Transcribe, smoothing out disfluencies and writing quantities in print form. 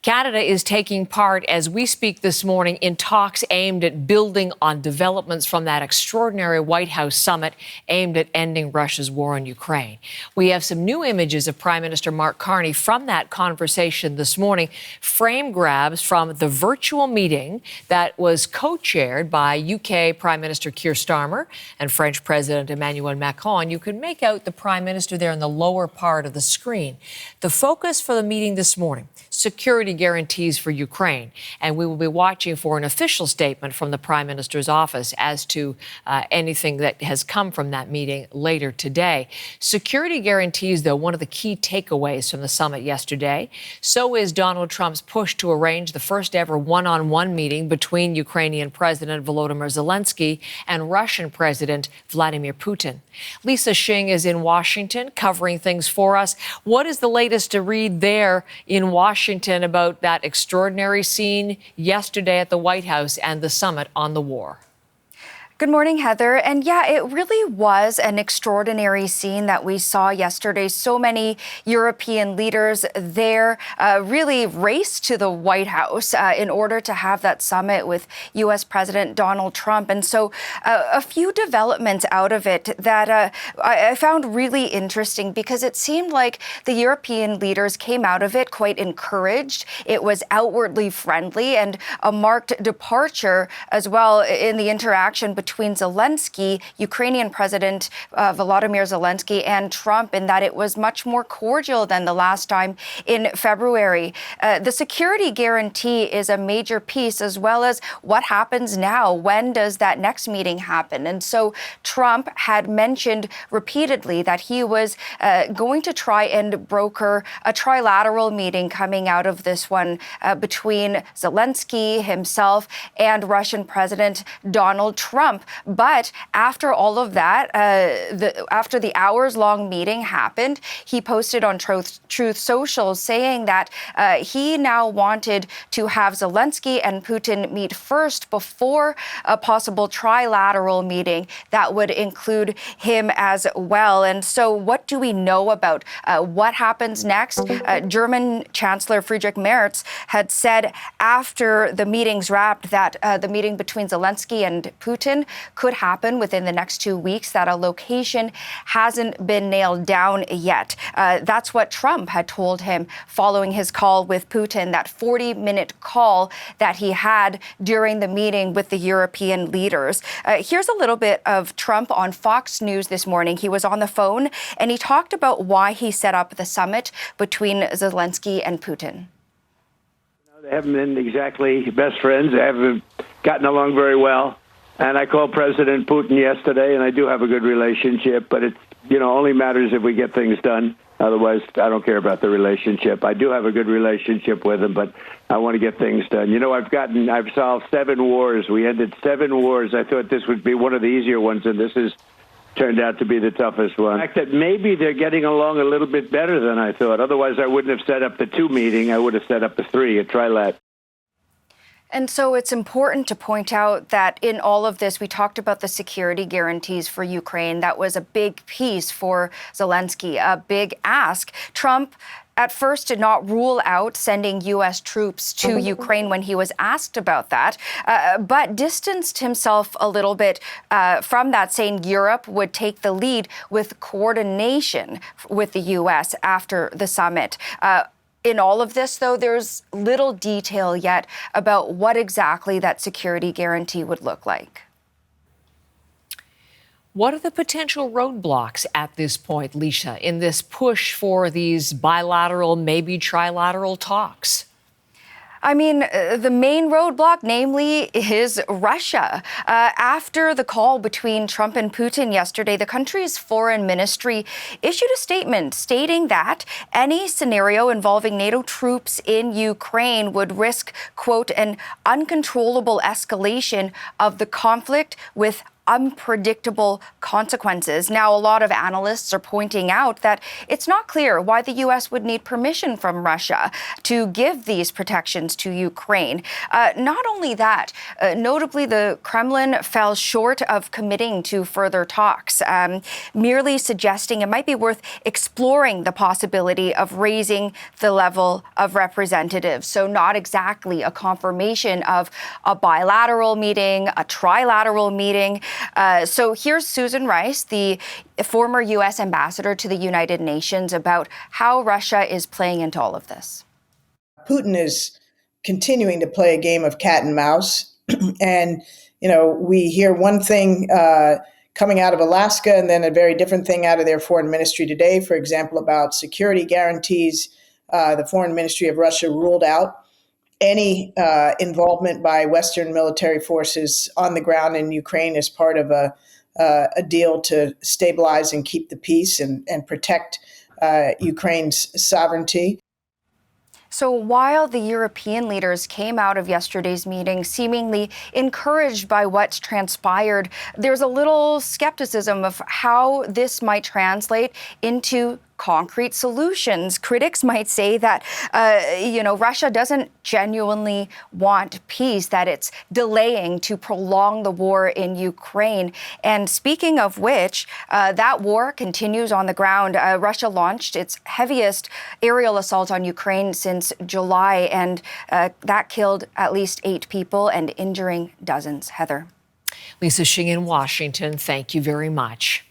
Canada is taking part as we speak this morning in talks aimed at building on developments from that extraordinary White House summit aimed at ending Russia's war on Ukraine. We have some new images of Prime Minister Mark Carney from that conversation this morning, frame grabs from the virtual meeting that was co-chaired by UK Prime Minister Keir Starmer and French President Emmanuel Macron. You can make out the Prime Minister there in the lower part of the screen. The focus for the meeting this morning, security guarantees for Ukraine. And we will be watching for an official statement from the Prime Minister's office as to anything that has come from that meeting later today. Security guarantees, though, one of the key takeaways from the summit yesterday. So is Donald Trump's push to arrange the first ever one-on-one meeting between Ukrainian President Volodymyr Zelenskyy and Russian President Vladimir Putin. Lisa Shing is in Washington covering things for us. What is the latest to read there in Washington about that extraordinary scene yesterday at the White House and the summit on the war? Good morning, Heather. And yeah, it really was an extraordinary scene that we saw yesterday. So many European leaders there really raced to the White House in order to have that summit with U.S. President Donald Trump. And so a few developments out of it that I found really interesting, because it seemed like the European leaders came out of it quite encouraged. It was outwardly friendly and a marked departure as well in the interaction between Zelenskyy, Ukrainian President Volodymyr Zelenskyy, and Trump, in that it was much more cordial than the last time in February. The security guarantee is a major piece, as well as what happens now. When does that next meeting happen? And so Trump had mentioned repeatedly that he was going to try and broker a trilateral meeting coming out of this one between Zelenskyy himself and Russian President Donald Trump. But after all of that, after the hours-long meeting happened, he posted on Truth Social saying that he now wanted to have Zelenskyy and Putin meet first before a possible trilateral meeting that would include him as well. And so what do we know about what happens next? German Chancellor Friedrich Merz had said after the meetings wrapped that the meeting between Zelenskyy and Putin could happen within the next 2 weeks, that a location hasn't been nailed down yet. That's what Trump had told him following his call with Putin, that 40-minute call that he had during the meeting with the European leaders. Here's a little bit of Trump on Fox News this morning. He was on the phone and he talked about why he set up the summit between Zelenskyy and Putin. They haven't been exactly best friends. They haven't gotten along very well. And I called President Putin yesterday, and I do have a good relationship, but it, only matters if we get things done. Otherwise, I don't care about the relationship. I do have a good relationship with him, but I want to get things done. I've solved 7 wars. We ended 7 wars. I thought this would be one of the easier ones, and this has turned out to be the toughest one. The fact that maybe they're getting along a little bit better than I thought. Otherwise, I wouldn't have set up the 2 meeting. I would have set up the 3, a trilat. And so it's important to point out that in all of this, we talked about the security guarantees for Ukraine. That was a big piece for Zelenskyy, a big ask. Trump at first did not rule out sending U.S. troops to Ukraine when he was asked about that, but distanced himself a little bit from that, saying Europe would take the lead with coordination with the U.S. after the summit. In all of this, though, there's little detail yet about what exactly that security guarantee would look like. What are the potential roadblocks at this point, Lisa, in this push for these bilateral, maybe trilateral talks? I mean, the main roadblock, namely, is Russia. After the call between Trump and Putin yesterday, the country's foreign ministry issued a statement stating that any scenario involving NATO troops in Ukraine would risk, quote, an uncontrollable escalation of the conflict with unpredictable consequences. Now, a lot of analysts are pointing out that it's not clear why the U.S. would need permission from Russia to give these protections to Ukraine. Not only that, notably, the Kremlin fell short of committing to further talks, merely suggesting it might be worth exploring the possibility of raising the level of representatives. So not exactly a confirmation of a bilateral meeting, a trilateral meeting. So here's Susan Rice, the former U.S. ambassador to the United Nations, about how Russia is playing into all of this. Putin is continuing to play a game of cat and mouse. And, we hear one thing coming out of Alaska and then a very different thing out of their foreign ministry today, for example, about security guarantees. The foreign ministry of Russia ruled out any involvement by Western military forces on the ground in Ukraine as part of a deal to stabilize and keep the peace and protect Ukraine's sovereignty. So while the European leaders came out of yesterday's meeting seemingly encouraged by what's transpired, there's a little skepticism of how this might translate into concrete solutions. Critics might say that, Russia doesn't genuinely want peace, that it's delaying to prolong the war in Ukraine. And speaking of which, that war continues on the ground. Russia launched its heaviest aerial assault on Ukraine since July, and that killed at least 8 people and injuring dozens. Heather. Lisa Shing in Washington, thank you very much.